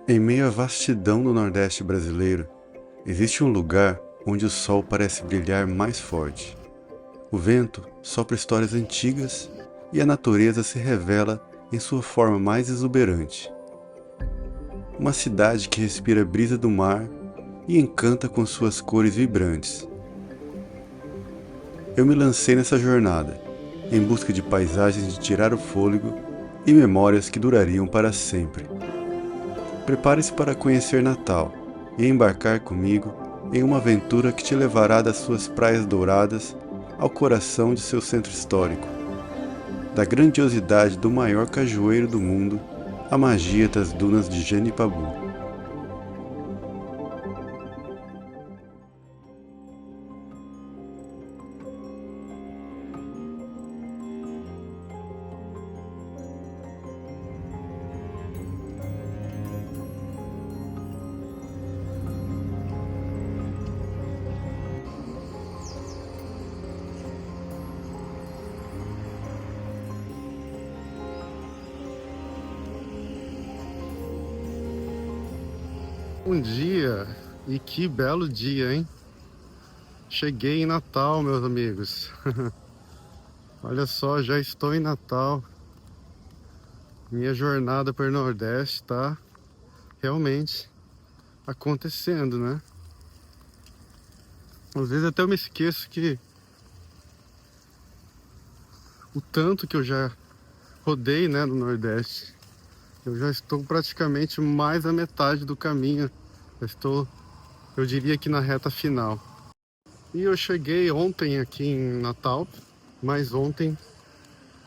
Em meio à vastidão do Nordeste brasileiro, existe um lugar onde o sol parece brilhar mais forte. O vento sopra histórias antigas e a natureza se revela em sua forma mais exuberante. Uma cidade que respira a brisa do mar e encanta com suas cores vibrantes. Eu me lancei nessa jornada, em busca de paisagens de tirar o fôlego e memórias que durariam para sempre. Prepare-se para conhecer Natal e embarcar comigo em uma aventura que te levará das suas praias douradas ao coração de seu centro histórico, da grandiosidade do maior cajueiro do mundo à magia das dunas de Genipabu. Bom dia, e que belo dia, hein? Cheguei em Natal, meus amigos. Olha só, já estou em Natal. Minha jornada para o Nordeste tá realmente acontecendo, né? Às vezes até eu me esqueço que o tanto que eu já rodei, né, no Nordeste. Eu já estou praticamente mais da metade do caminho. Eu diria que na reta final. E eu cheguei ontem aqui em Natal, mas ontem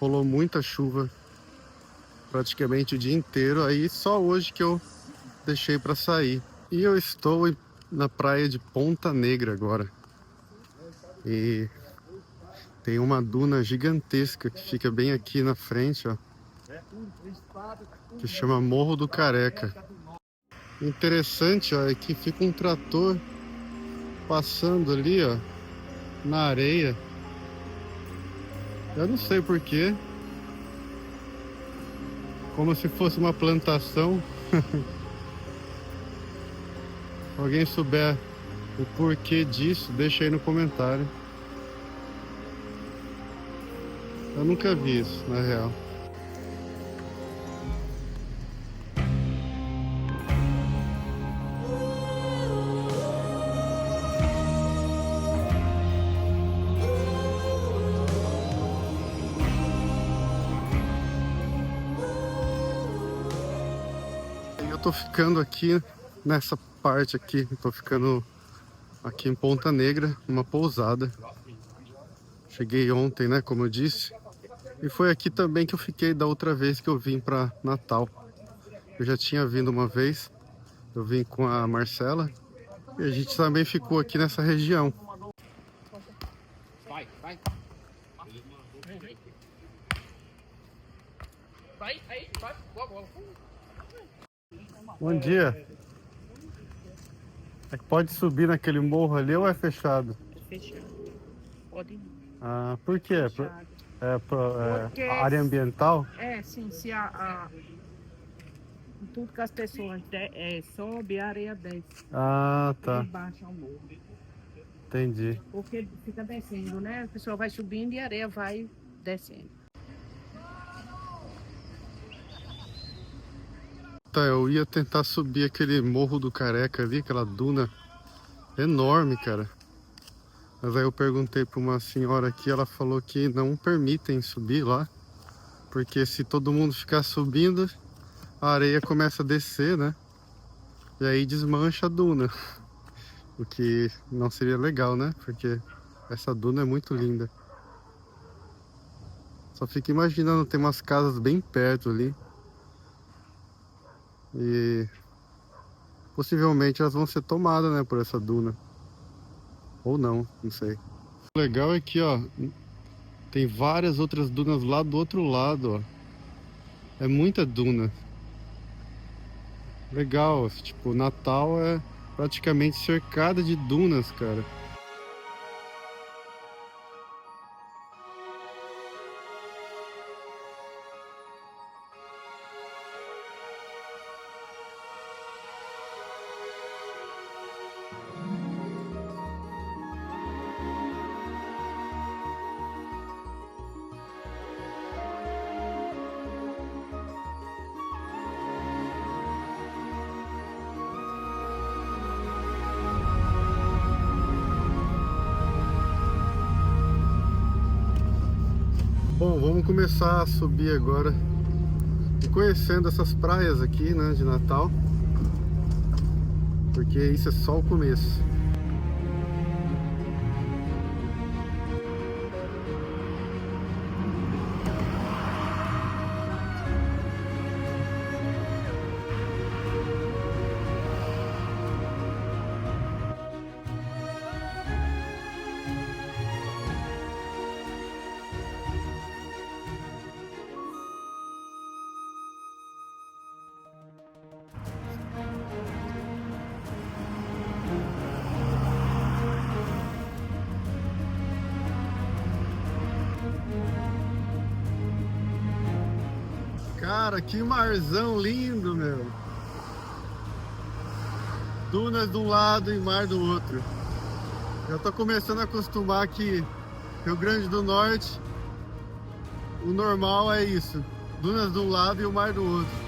rolou muita chuva praticamente o dia inteiro, aí só hoje que eu deixei para sair. E eu estou na praia de Ponta Negra agora. E tem uma duna gigantesca que fica bem aqui na frente, ó, que chama Morro do Careca. Interessante, ó, é que fica um trator passando ali, ó, na areia. Eu não sei porquê, como se fosse uma plantação. Se alguém souber o porquê disso, deixa aí no comentário. Eu nunca vi isso, na real. Eu tô ficando aqui nessa parte aqui, tô ficando aqui em Ponta Negra, numa pousada. Cheguei ontem, né, como eu disse. E foi aqui também que eu fiquei da outra vez que eu vim para Natal. Eu já tinha vindo uma vez, eu vim com a Marcela e a gente também ficou aqui nessa região. Bom dia. É que pode subir naquele morro ali ou é fechado? Fechado. Pode ir. Ah, por quê? Fechado. Porque Área ambiental? sim, se tudo que as pessoas sobe, a areia desce. Ah, tá. Ele baixa ao morro. Entendi. Porque fica descendo, né? A pessoa vai subindo e a areia vai descendo. Tá, eu ia tentar subir aquele Morro do Careca ali, aquela duna enorme, cara. Mas aí eu perguntei pra uma senhora aqui, ela falou que não permitem subir lá, porque se todo mundo ficar subindo, a areia começa a descer, né? E aí desmancha a duna. O que não seria legal, né? Porque essa duna é muito linda. Só fico imaginando, tem umas casas bem perto ali. E possivelmente elas vão ser tomadas, né, por essa duna. Ou não, não sei. O legal é que, ó, tem várias outras dunas lá do outro lado, ó. É muita duna. Legal, tipo, Natal é praticamente cercada de dunas, cara. Vamos começar a subir agora e conhecendo essas praias aqui, né, de Natal, porque isso é só o começo. Cara, que marzão lindo, meu! Dunas de um lado e mar do outro. Já tô começando a acostumar que Rio Grande do Norte, o normal é isso: dunas de um lado e o mar do outro.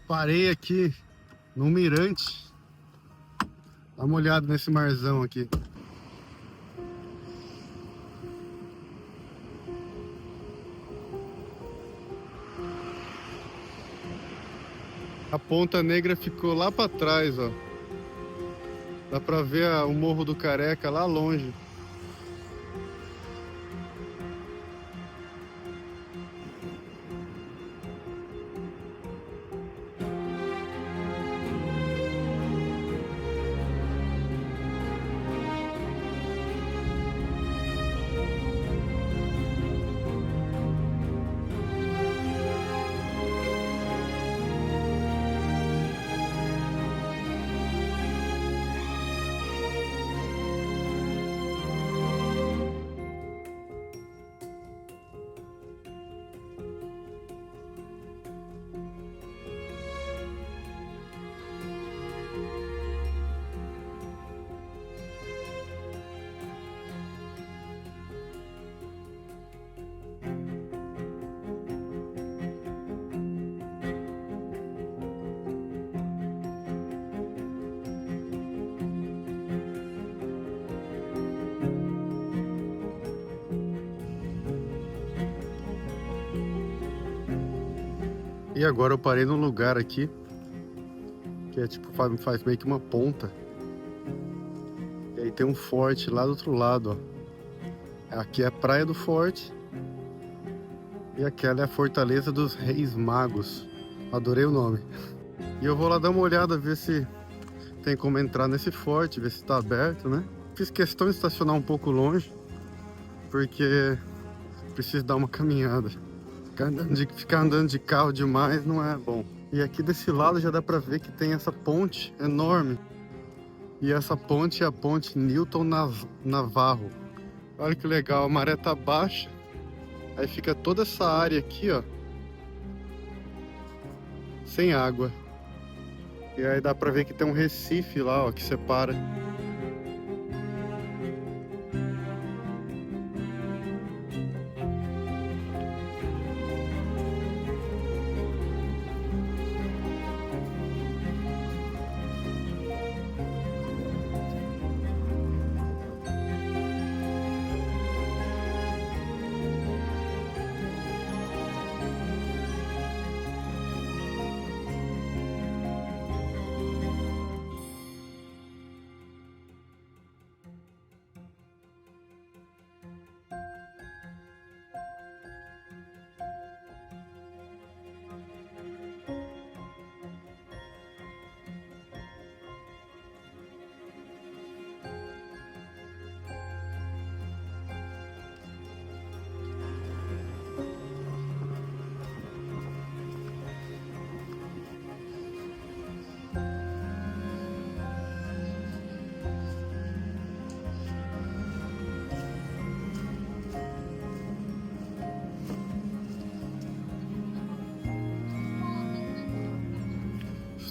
Parei aqui no mirante. Dá uma olhada nesse marzão aqui. A Ponta Negra ficou lá pra trás, ó. Dá pra ver o Morro do Careca lá longe. E agora eu parei num lugar aqui que é tipo, faz meio que uma ponta. E aí tem um forte lá do outro lado, ó. Aqui é a Praia do Forte e aquela é a Fortaleza dos Reis Magos. Adorei o nome. E eu vou lá dar uma olhada, ver se tem como entrar nesse forte, ver se tá aberto, né? Fiz questão de estacionar um pouco longe, porque preciso dar uma caminhada. Ficar andando de carro demais não é bom. E aqui desse lado já dá pra ver que tem essa ponte enorme. E essa ponte é a ponte Newton Navarro. Olha que legal, a maré tá baixa. Aí fica toda essa área aqui, ó, sem água. E aí dá pra ver que tem um recife lá, ó, que separa.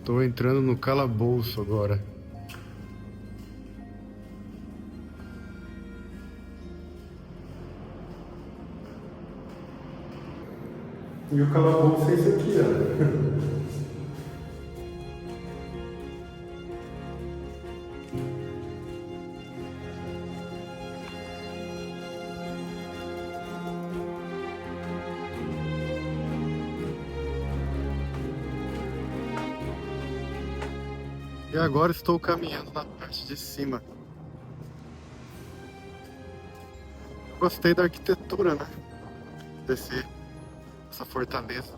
Estou entrando no calabouço agora. E o calabouço é esse aqui, ó. E agora estou caminhando na parte de cima. Gostei da arquitetura, né? Essa fortaleza.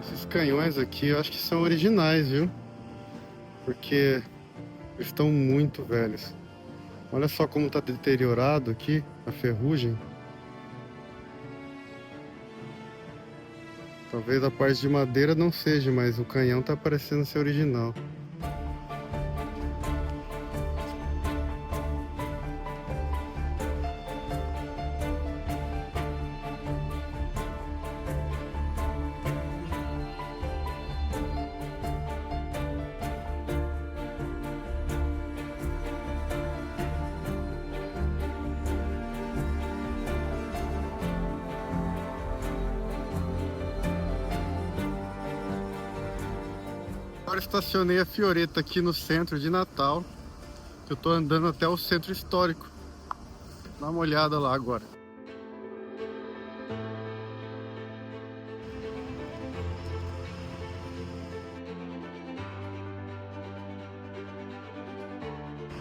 Esses canhões aqui eu acho que são originais, viu? Porque estão muito velhos. Olha só como está deteriorado aqui a ferrugem. Talvez a parte de madeira não seja, mas o canhão tá parecendo ser original. Agora estacionei a Fioretta aqui no centro de Natal. Eu tô andando até o centro histórico. Dá uma olhada lá agora.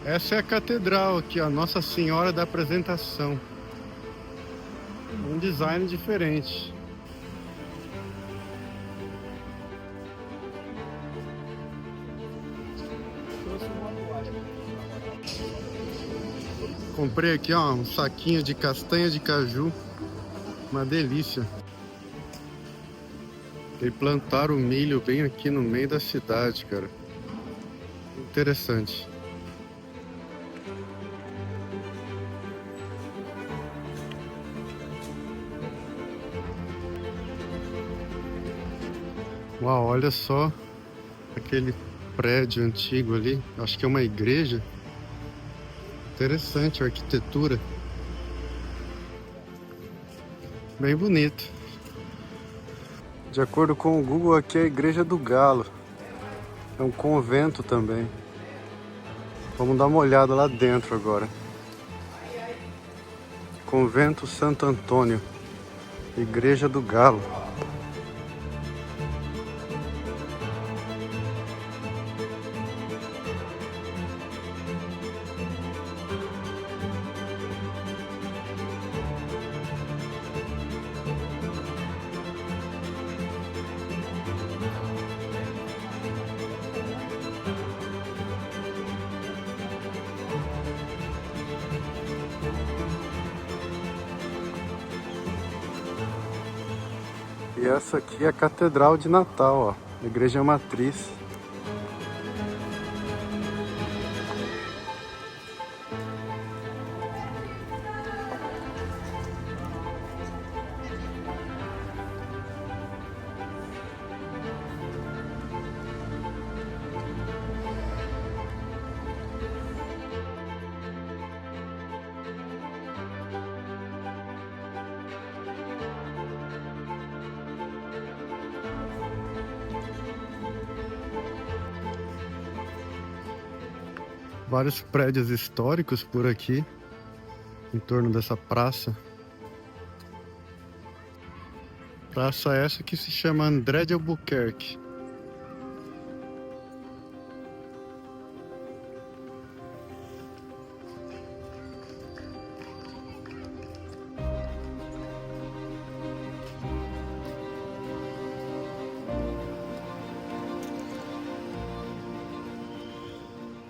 Essa é a catedral aqui, a Nossa Senhora da Apresentação. Um design diferente. Comprei aqui, ó, um saquinho de castanha de caju. Uma delícia. E plantaram o milho bem aqui no meio da cidade, cara. Interessante. Uau, olha só aquele prédio antigo ali. Acho que é uma igreja. Interessante a arquitetura. Bem bonito. De acordo com o Google, aqui é a Igreja do Galo. É um convento também. Vamos dar uma olhada lá dentro agora. Convento Santo Antônio. Igreja do Galo. E essa aqui é a Catedral de Natal, ó, a Igreja Matriz. Vários prédios históricos por aqui, em torno dessa praça. Praça essa que se chama André de Albuquerque.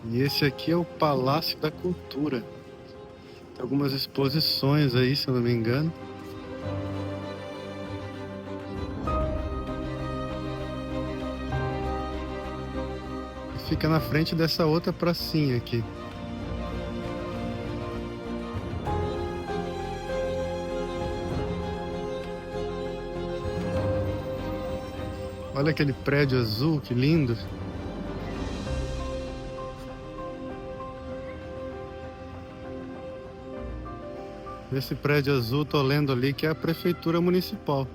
E esse aqui é o Palácio da Cultura. Tem algumas exposições aí, se eu não me engano. Fica na frente dessa outra pracinha aqui. Olha aquele prédio azul, que lindo. Esse prédio azul, tô lendo ali que é a Prefeitura Municipal.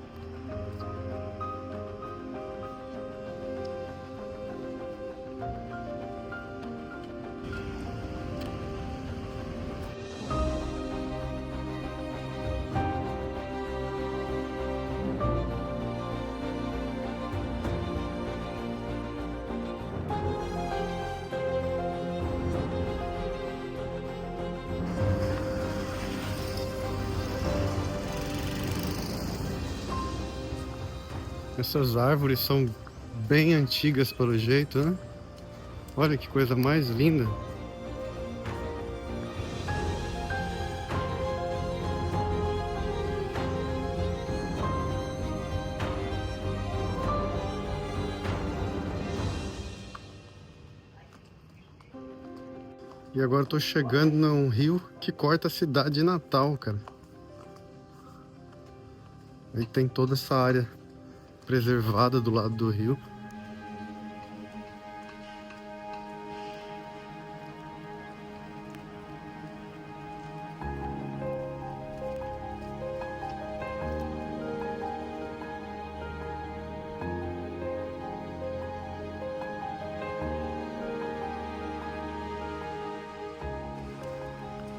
Essas árvores são bem antigas pelo jeito, né? Olha que coisa mais linda. E agora eu tô chegando num rio que corta a cidade de Natal, cara. Aí tem toda essa área preservada do lado do rio.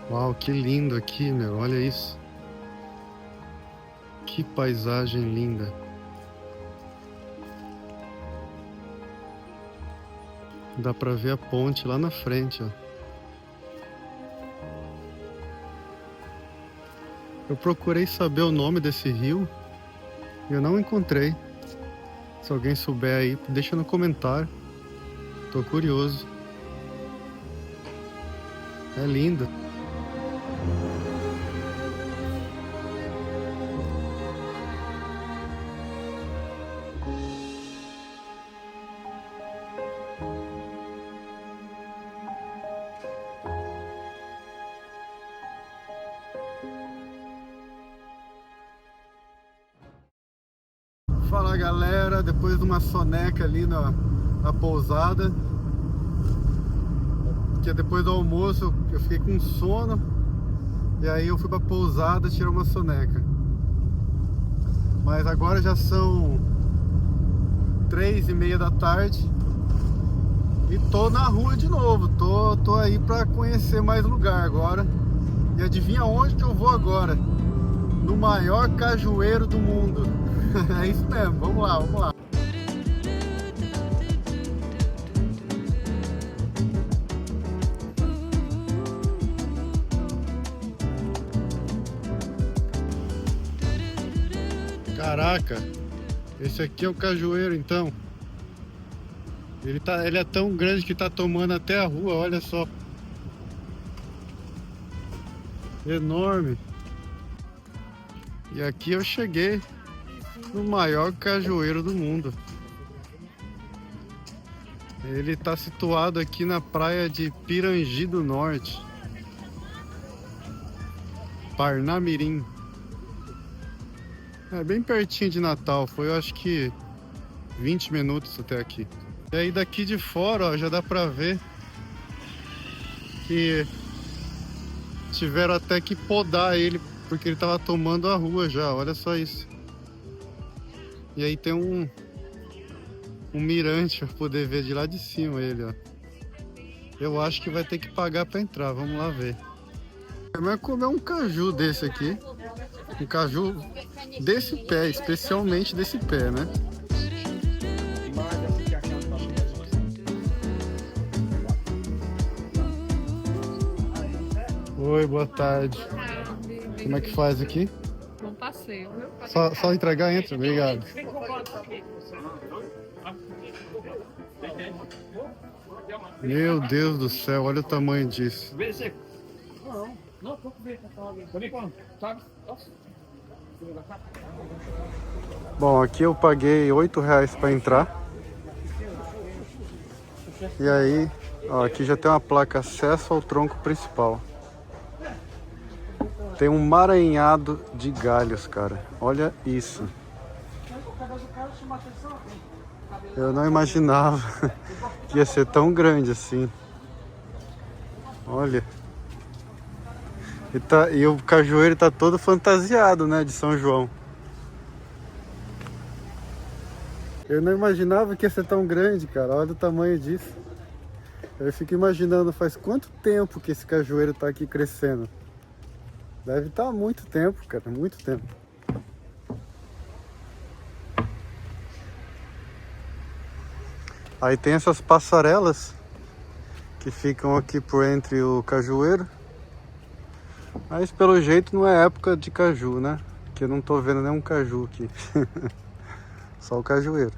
Uau, que lindo aqui, meu. Olha isso. Que paisagem linda. Dá pra ver a ponte lá na frente, ó. Eu procurei saber o nome desse rio e eu não encontrei. Se alguém souber aí, deixa no comentário. Tô curioso. É lindo. Fala galera, depois de uma soneca ali na pousada, porque depois do almoço eu fiquei com sono e aí eu fui pra pousada tirar uma soneca. Mas agora já são 3:30 da tarde e tô na rua de novo, tô aí pra conhecer mais lugar agora. E adivinha onde que eu vou agora? No maior cajueiro do mundo. É isso mesmo, vamos lá, vamos lá. Caraca, esse aqui é o cajueiro então. Ele é tão grande que tá tomando até a rua, olha só. Enorme. E aqui eu cheguei no maior cajueiro do mundo. Ele está situado aqui na praia de Pirangi do Norte, Parnamirim. É bem pertinho de Natal, foi eu acho que 20 minutos até aqui. E aí daqui de fora, ó, já dá pra ver que tiveram até que podar ele, porque ele tava tomando a rua já, olha só isso. E aí tem um mirante para poder ver de lá de cima ele, ó. Eu acho que vai ter que pagar para entrar, vamos lá ver. Mas comer um caju desse aqui, um caju desse pé, especialmente desse pé, né? Oi, boa tarde. Como é que faz aqui? Um passeio, viu? Só entregar, entra, obrigado. Meu Deus do céu, olha o tamanho disso. Bom, aqui eu paguei R$ 8 para entrar. E aí, ó, aqui já tem uma placa acesso ao tronco principal. Tem um emaranhado de galhos, cara. Olha isso. Eu não imaginava que ia ser tão grande assim. Olha. E o cajueiro tá todo fantasiado, né, de São João. Eu não imaginava que ia ser tão grande, cara. Olha o tamanho disso. Eu fico imaginando, faz quanto tempo que esse cajueiro tá aqui crescendo? Deve estar há muito tempo, cara, muito tempo. Aí tem essas passarelas que ficam aqui por entre o cajueiro. Mas pelo jeito não é época de caju, né? Porque eu não tô vendo nenhum caju aqui. Só o cajueiro.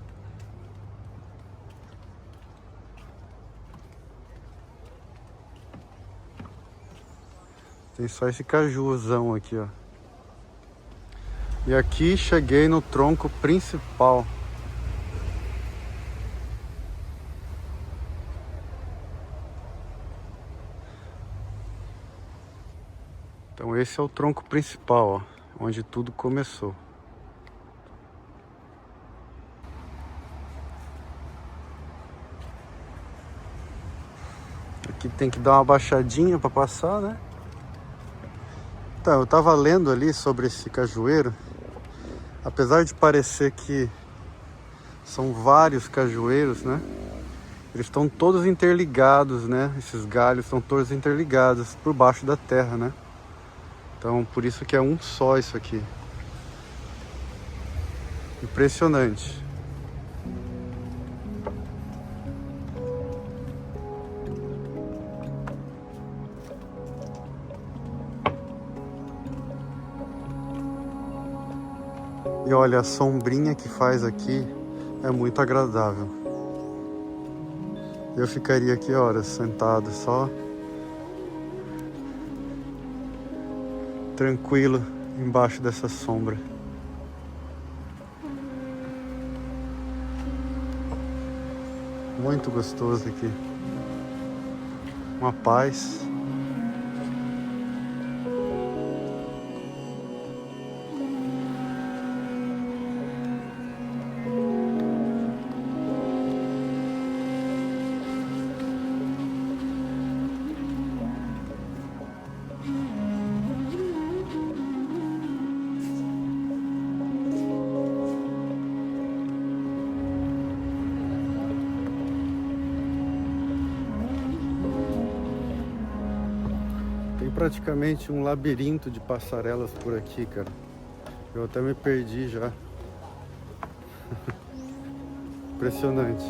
Tem só esse cajuzão aqui, ó. E aqui cheguei no tronco principal. Então esse é o tronco principal, ó, onde tudo começou. Aqui tem que dar uma baixadinha para passar, né? Então, eu tava lendo ali sobre esse cajueiro. Apesar de parecer que são vários cajueiros, né? Eles estão todos interligados, né? Esses galhos estão todos interligados por baixo da terra, né? Então, por isso que é um só isso aqui. Impressionante. E olha, a sombrinha que faz aqui é muito agradável. Eu ficaria aqui horas sentado, só tranquilo embaixo dessa sombra. Muito gostoso aqui. Uma paz. Tem praticamente um labirinto de passarelas por aqui, cara. Eu até me perdi já. Impressionante.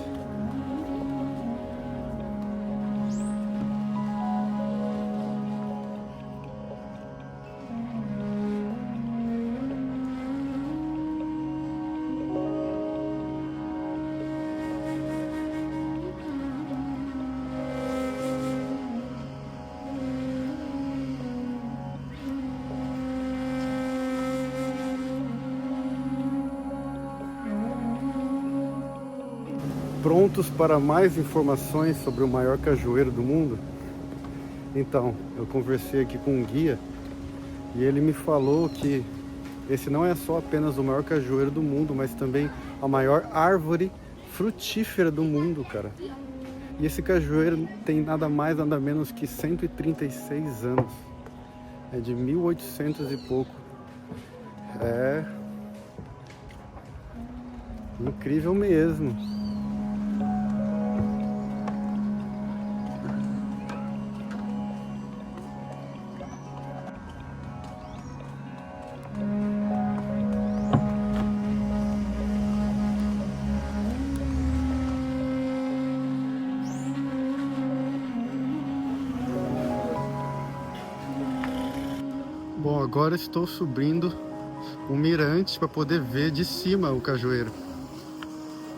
Prontos para mais informações sobre o maior cajueiro do mundo? Então, eu conversei aqui com um guia e ele me falou que esse não é só apenas o maior cajueiro do mundo, mas também a maior árvore frutífera do mundo, cara. E esse cajueiro tem nada mais, nada menos que 136 anos. É de 1800 e pouco. É incrível mesmo. Bom, agora estou subindo um mirante para poder ver de cima o cajueiro.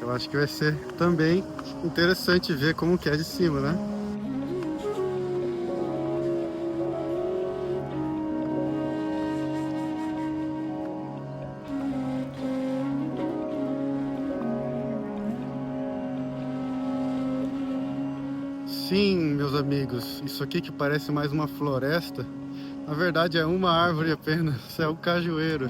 Eu acho que vai ser também interessante ver como que é de cima, né? Sim, meus amigos, isso aqui que parece mais uma floresta, na verdade é uma árvore apenas, é o cajueiro.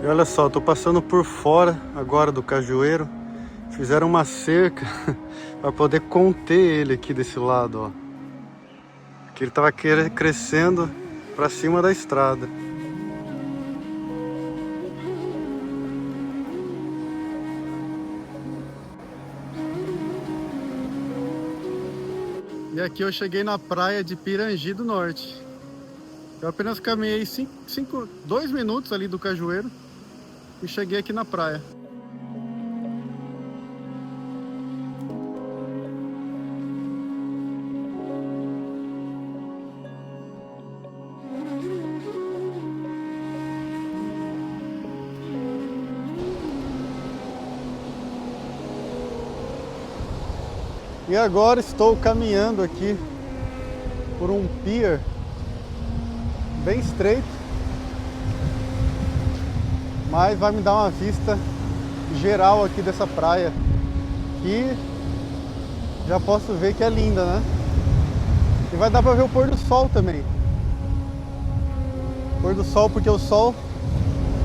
E olha só, tô passando por fora agora do cajueiro. Fizeram uma cerca para poder conter ele aqui desse lado, ó. Porque ele tava crescendo para cima da estrada. E aqui eu cheguei na praia de Pirangi do Norte. Eu apenas caminhei 2 minutos ali do cajueiro e cheguei aqui na praia. E agora estou caminhando aqui por um pier bem estreito, mas vai me dar uma vista geral aqui dessa praia, que já posso ver que é linda, né? E vai dar para ver o pôr do sol também. Pôr do sol, porque o sol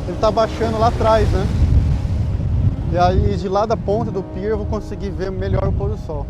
ele tá baixando lá atrás, né? E aí de lá da ponta do pier eu vou conseguir ver melhor o pôr do sol.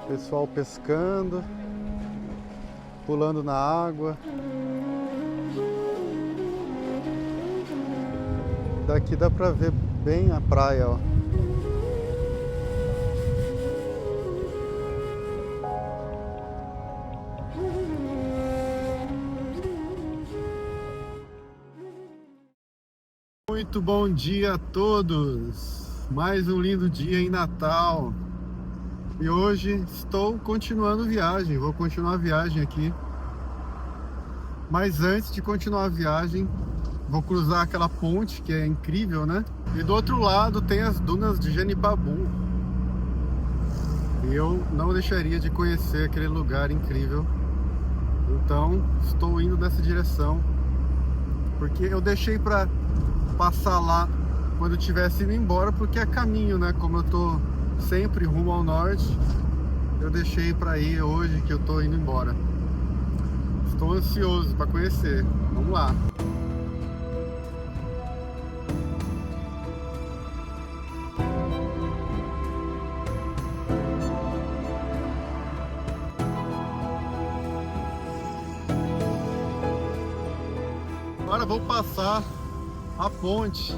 Pessoal pescando, pulando na água. Daqui dá pra ver bem a praia, ó. Muito bom dia a todos! Mais um lindo dia em Natal. E hoje estou continuando viagem, vou continuar a viagem aqui. Mas antes de continuar a viagem, vou cruzar aquela ponte que é incrível, né? E do outro lado tem as dunas de Genipabu. E eu não deixaria de conhecer aquele lugar incrível. Então estou indo nessa direção, porque eu deixei para passar lá quando eu estivesse indo embora, porque é caminho, né? Como eu tô sempre rumo ao norte, eu deixei para ir hoje que eu tô indo embora. Estou ansioso para conhecer. Vamos lá. Agora vou passar a ponte.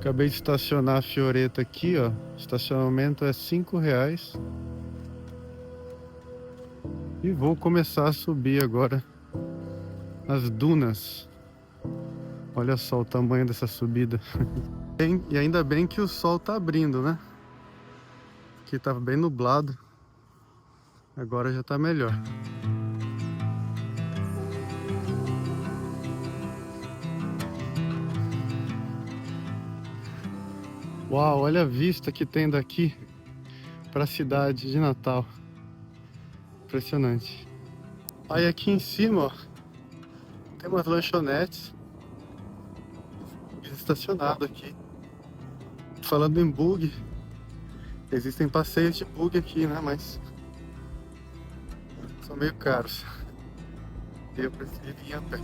Acabei de estacionar a Fioretta aqui, ó. Estacionamento é R$ 5. E vou começar a subir agora as dunas. Olha só o tamanho dessa subida. E ainda bem que o sol tá abrindo, né? Aqui tava bem nublado. Agora já tá melhor. Uau, olha a vista que tem daqui para a cidade de Natal. Impressionante. Aí aqui em cima, ó, tem umas lanchonetes estacionado aqui. Falando em bug, existem passeios de bug aqui, né? Mas são meio caros. Eu prefiro ir a pé.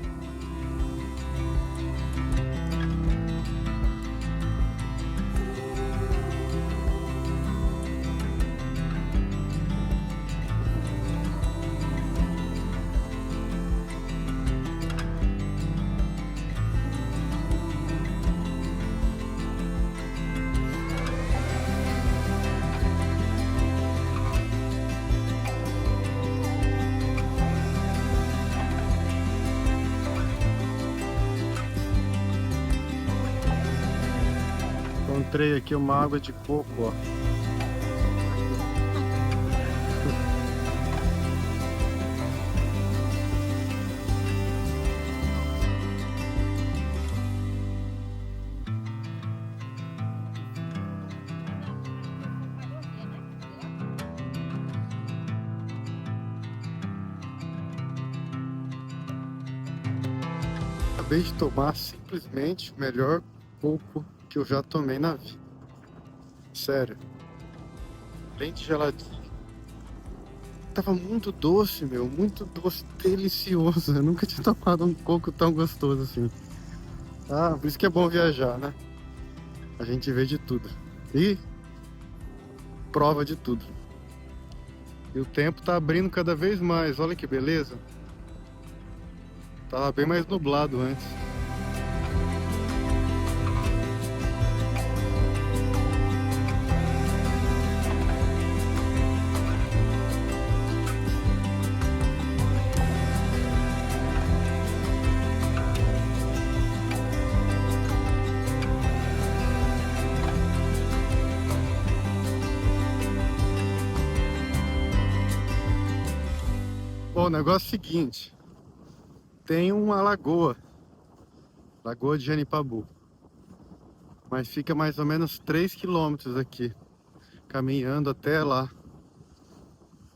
Encontrei aqui uma água de coco, ó. Acabei de tomar simplesmente o melhor coco que eu já tomei na vida. Sério. Bem de geladinho. Tava muito doce, meu. Muito doce, delicioso. Eu nunca tinha tomado um coco tão gostoso assim. Ah, por isso que é bom viajar, né? A gente vê de tudo. E prova de tudo. E o tempo tá abrindo cada vez mais. Olha que beleza. Tava bem mais nublado antes. Bom, o negócio é o seguinte. Tem uma lagoa. Lagoa de Genipabu. Mas fica mais ou menos 3 quilômetros aqui. Caminhando até lá.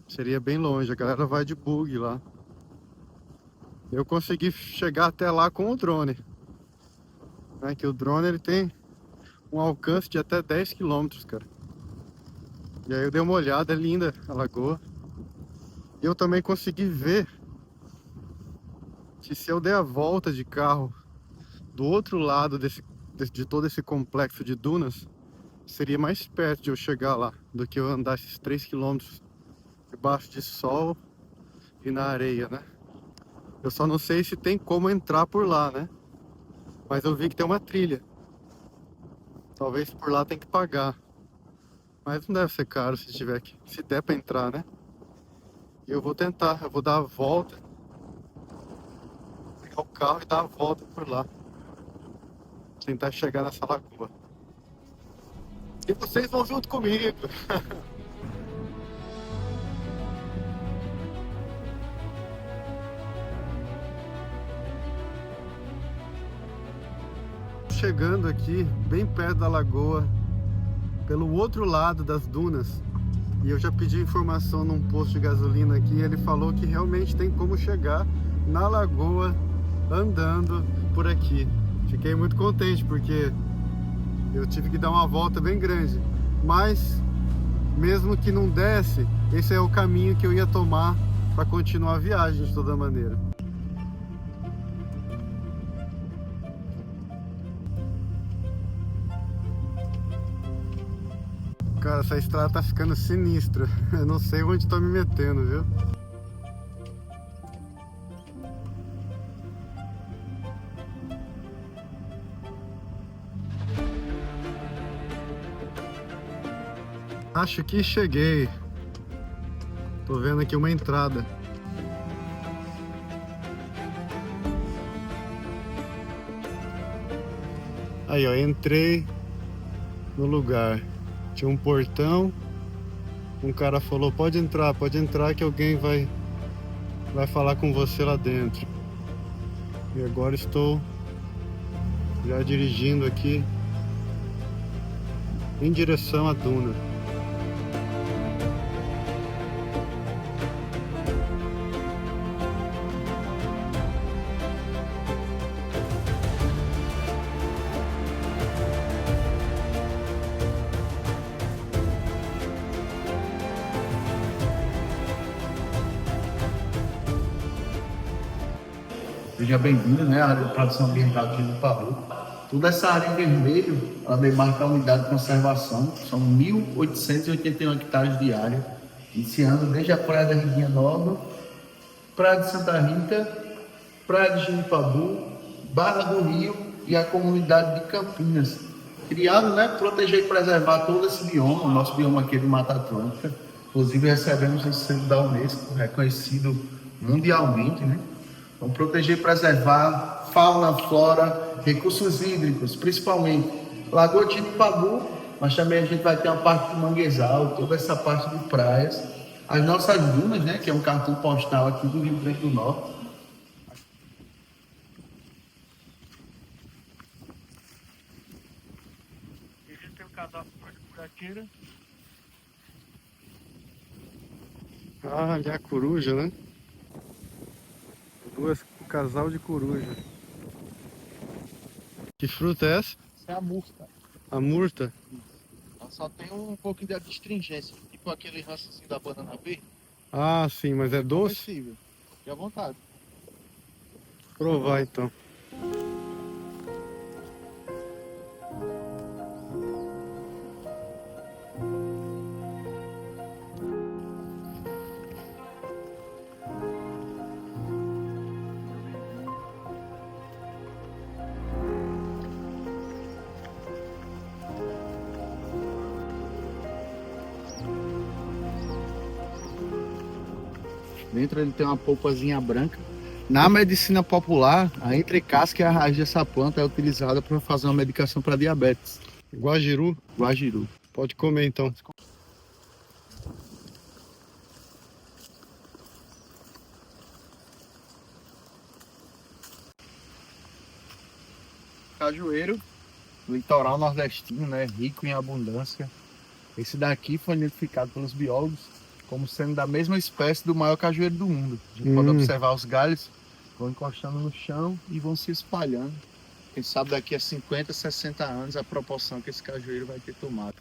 Seria bem longe. A galera vai de bug lá. Eu consegui chegar até lá com o drone. Né? Que o drone ele tem um alcance de até 10 quilômetros, cara. E aí eu dei uma olhada, é linda a lagoa. E eu também consegui ver que se eu der a volta de carro do outro lado de todo esse complexo de dunas, seria mais perto de eu chegar lá do que eu andar esses 3 quilômetros debaixo de sol e na areia, né? Eu só não sei se tem como entrar por lá, né? Mas eu vi que tem uma trilha. Talvez por lá tem que pagar. Mas não deve ser caro se der pra entrar, né? E eu vou tentar, eu vou dar a volta, pegar o carro e dar a volta por lá. Tentar chegar nessa lagoa. E vocês vão junto comigo. Chegando aqui, bem perto da lagoa, pelo outro lado das dunas. E eu já pedi informação num posto de gasolina aqui e ele falou que realmente tem como chegar na lagoa andando por aqui. Fiquei muito contente porque eu tive que dar uma volta bem grande. Mas, mesmo que não desse, esse é o caminho que eu ia tomar para continuar a viagem de toda maneira. Cara, essa estrada tá ficando sinistra. Eu não sei onde tô me metendo, viu? Acho que cheguei. Tô vendo aqui uma entrada. Aí, ó, entrei no lugar. Tinha um portão. Um cara falou, pode entrar que alguém vai falar com você lá dentro. E agora estou já dirigindo aqui em direção à duna. Seja bem-vindo, né, à área de produção ambiental de Jenipabu. Toda essa área em vermelho, ela demarca a unidade de conservação. São 1.881 hectares de área, iniciando desde a Praia da Riguinha Nova, Praia de Santa Rita, Praia de Jenipabu, Barra do Rio e a comunidade de Campinas. Criado, né, proteger e preservar todo esse bioma, o nosso bioma aqui de Mata Atlântica. Inclusive recebemos esse selo da Unesco, reconhecido mundialmente, né? Vamos proteger e preservar fauna, flora, recursos hídricos, principalmente Lagoa de Jenipabu, mas também a gente vai ter uma parte de manguezal, toda essa parte de praias. As nossas dunas, né, que é um cartão postal aqui do Rio Grande do Norte. A gente tem o cadastro de buraqueira. Ah, ali é a coruja, né? Um casal de coruja. Que fruta é essa? Essa é a murta. A murta? Ela só tem um pouquinho de astringência, tipo aquele rançozinho da banana verde. Ah, sim, mas é doce? Comestível. Fique à vontade. Provar então. Dentro ele tem uma polpazinha branca. Na medicina popular, a entrecasca e a raiz dessa planta é utilizada para fazer uma medicação para diabetes. Guajiru? Guajiru. Pode comer então. Cajueiro, litoral nordestino, né? Rico em abundância. Esse daqui foi identificado pelos biólogos como sendo da mesma espécie do maior cajueiro do mundo. A gente pode observar os galhos vão encostando no chão e vão se espalhando. Quem sabe daqui a 50, 60 anos a proporção que esse cajueiro vai ter tomado.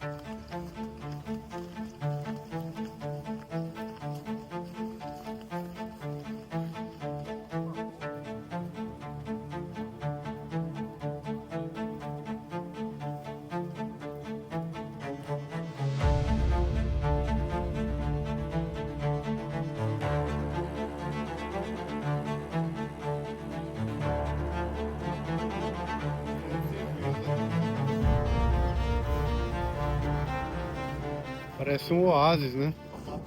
Parece um oásis, né?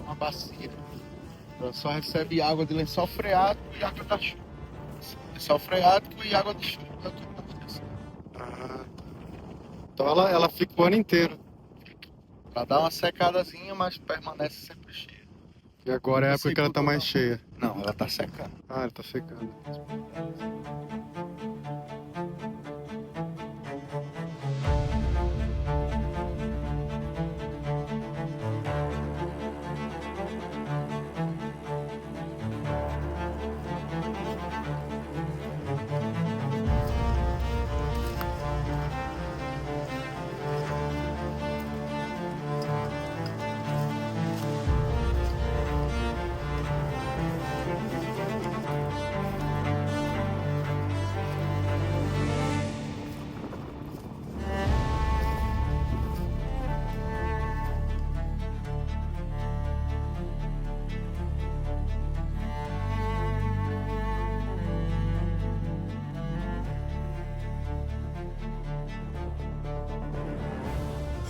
Uma bacia. Ela só recebe água de lençol freático e água da chuva. Lençol freático e água de chuva. Ah, então ela fica o ano inteiro. Ela dá uma secadazinha, mas permanece sempre cheia. E agora é a época que ela tá mais cheia. Não, ela tá secando. Ah, ela tá secando.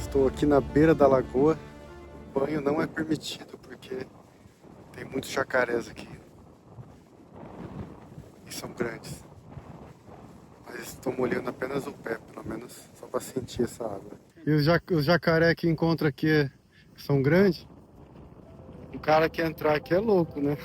Estou aqui na beira da lagoa, banho não é permitido porque tem muitos jacarés aqui e são grandes. Mas estou molhando apenas o pé, pelo menos, só para sentir essa água. E os jacaré que encontra aqui são grandes? O cara que entrar aqui é louco, né?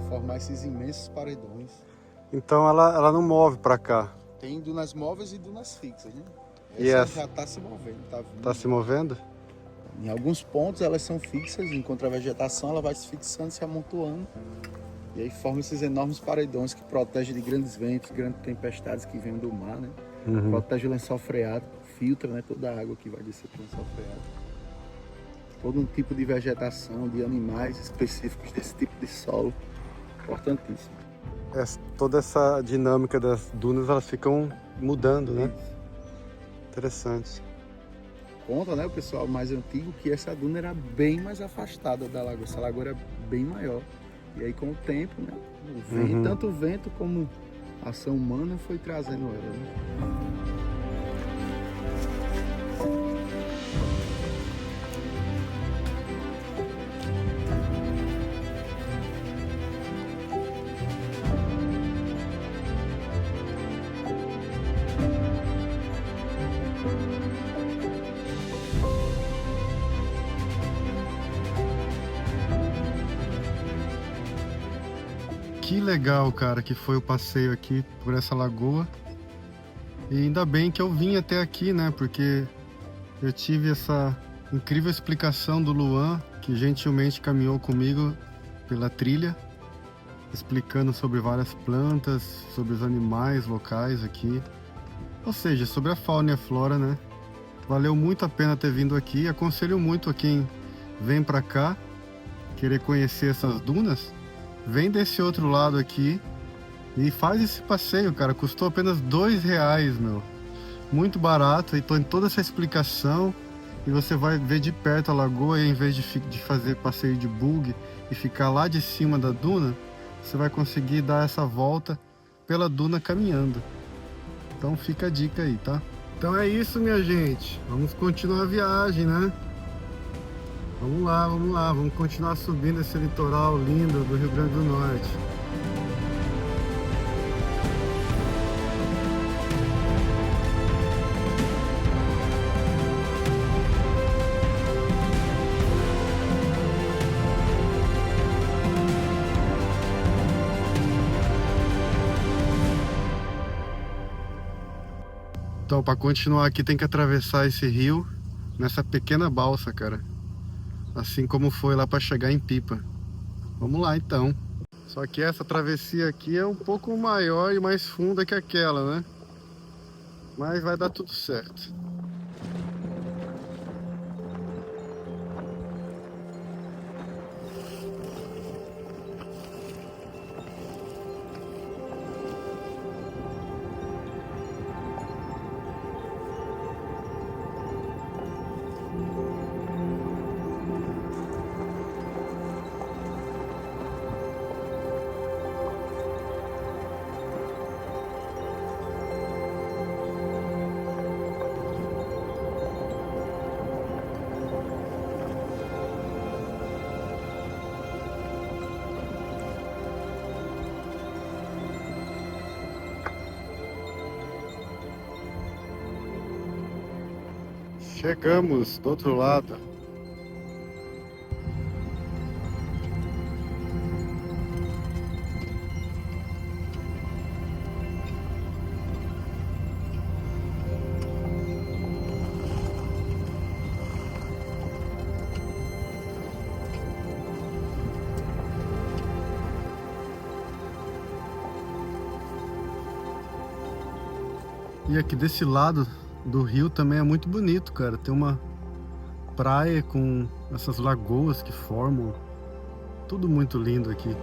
Formar esses imensos paredões. Então ela não move pra cá. Tem dunas móveis e dunas fixas, né? E essa já está se movendo, tá vindo. Tá se movendo? Em alguns pontos elas são fixas, enquanto a vegetação ela vai se fixando, se amontoando. E aí forma esses enormes paredões que protegem de grandes ventos, grandes tempestades que vêm do mar, né? Protege o lençol freático, filtra, né, toda a água que vai descer para o lençol freático. Todo um tipo de vegetação, de animais específicos desse tipo de solo. Importantíssimo. Toda essa dinâmica das dunas, elas ficam mudando, né? Interessante. Conta, né, o pessoal mais antigo que essa duna era bem mais afastada da lagoa. Essa lagoa era bem maior. E aí com o tempo, né, tanto o vento como a ação humana foi trazendo ela, né? Que legal, cara, que foi o passeio aqui por essa lagoa. E ainda bem que eu vim até aqui, né? Porque eu tive essa incrível explicação do Luan, que gentilmente caminhou comigo pela trilha, explicando sobre várias plantas, sobre os animais locais aqui. Ou seja, sobre a fauna e a flora, né? Valeu muito a pena ter vindo aqui. Aconselho muito a quem vem pra cá querer conhecer essas dunas. Vem desse outro lado aqui e faz esse passeio, cara. Custou apenas R$2, meu. Muito barato. E tem toda essa explicação. E você vai ver de perto a lagoa. E em vez de fazer passeio de buggy e ficar lá de cima da duna, você vai conseguir dar essa volta pela duna caminhando. Então fica a dica aí, tá? Então é isso, minha gente. Vamos continuar a viagem, né? Vamos lá, vamos continuar subindo esse litoral lindo do Rio Grande do Norte. Então, para continuar aqui tem que atravessar esse rio nessa pequena balsa, cara. Assim como foi lá para chegar em Pipa. Vamos lá então. Só que essa travessia aqui é um pouco maior e mais funda que aquela, né? Mas vai dar tudo certo. Chegamos do outro lado. E aqui desse lado do rio também é muito bonito, cara. Tem uma praia com essas lagoas que formam. Tudo muito lindo aqui.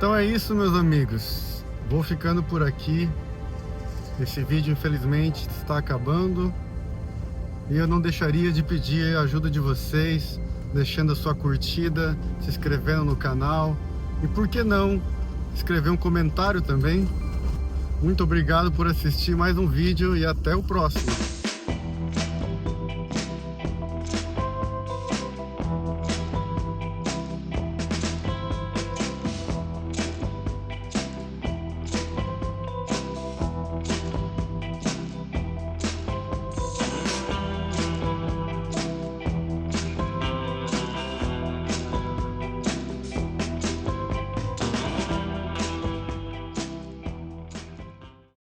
Então é isso, meus amigos. Vou ficando por aqui. Esse vídeo, infelizmente, está acabando. E eu não deixaria de pedir a ajuda de vocês, deixando a sua curtida, se inscrevendo no canal. E por que não, escrever um comentário também. Muito obrigado por assistir mais um vídeo e até o próximo.